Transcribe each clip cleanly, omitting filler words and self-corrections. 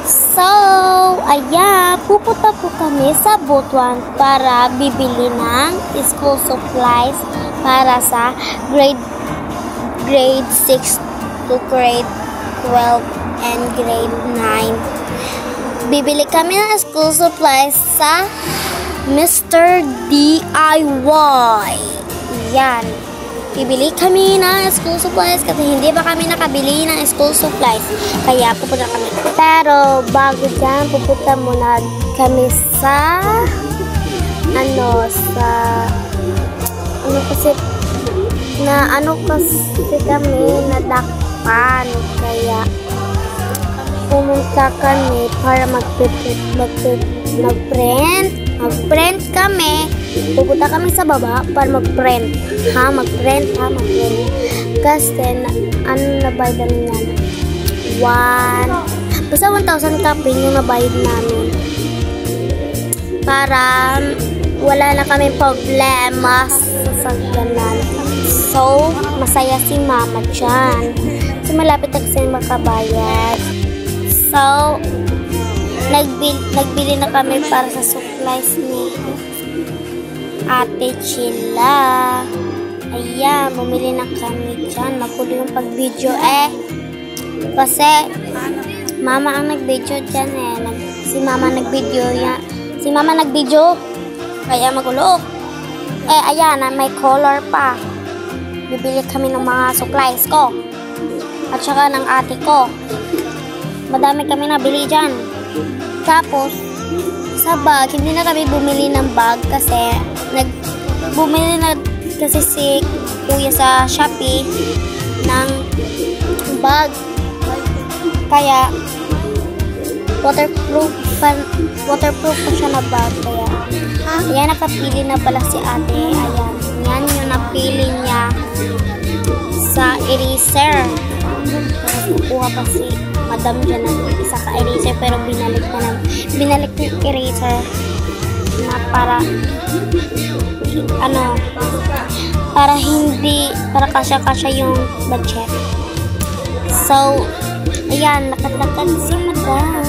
So, ayan, pupunta po kami sa Butuan para bibili ng school supplies para sa grade 6 to grade 12 and grade 9. Bibili kami ng school supplies sa Mr. DIY. Yan. Bibili kami ng school supplies kasi hindi pa kami nakabili ng school supplies. Kaya pupunta kami. Pero bago dyan, pupunta muna kami sa kasi kami nadakpan. Kaya pumunta kami para mag-print kami. Pupunta kami sa baba para mag-print. Mag-print. Kasi, nabayad namin yan? Basta 1,000 copy yung nabayad namin. Para wala na kami problema sa sasagyanan. So, masaya si mama dyan. So, malapit na kasi makabayad. So, nagbili na kami para sa supplies ni Ate Chila. Ayan, bumili na kami dyan. Magulo yung pag-video kasi mama ang nag-video dyan Si mama nag-video yan. Si mama nag-video. Kaya magulo. Ayan, may color pa. Bibili kami ng mga supplies ko. At saka ng ate ko. Madami kami nabili dyan. Tapos, sa bag, hindi na kami bumili ng bag kasi bumili na kasi si kuya sa Shopee ng bag. Kaya, waterproof pa siya na bag. Kaya, ayan, nakapili na pala si ate. Ayan, yan yung napili niya sa eraser. Kukuha pa si madam dyan ng isa ka eraser pero binalik yung eraser na para kasya yung budget. So, ayan, lakad-lakad si madam.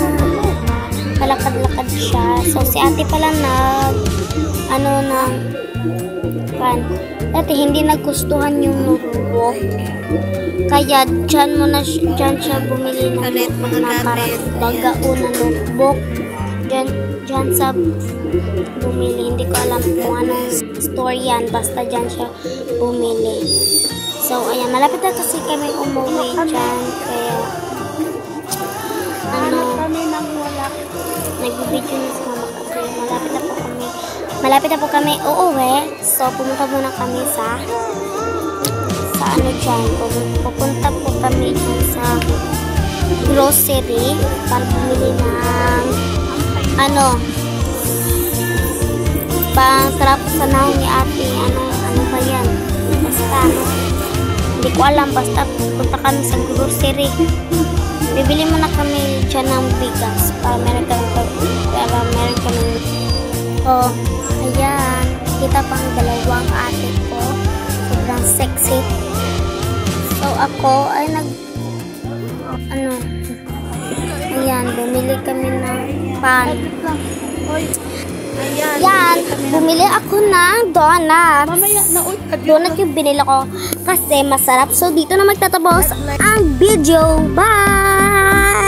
Palakad-lakad siya. So, si ate pala dati hindi nagustuhan yung notebook. Kaya dyan siya bumili ng bagaon na notebook. Dyan sa bumili. Hindi ko alam kung anong store yan. Basta dyan siya bumili. So, ayan. Malapit na kasi kami umuwi dyan. Kaya, nagbibidyo na sa mama kasi malapit na po kami uuwi. So, pumunta muna kami sa dyan. Pupunta po kami dyan sa grocery para bumili ng pang sarap sa naong ni ate. Ano ba yan? Basta, hindi ko alam. Basta, pupunta kami sa grocery. Bibili muna kami dyan ng bigas para meron kami. Oh, ayan. Kita pang dalawang ate ko. Sobrang sexy. So, ako ay ayan, bumili kami ng pan. Ayan, bumili ako ng donuts. Donut yung binili ko kasi masarap. So, dito na magtatapos ang video. Bye!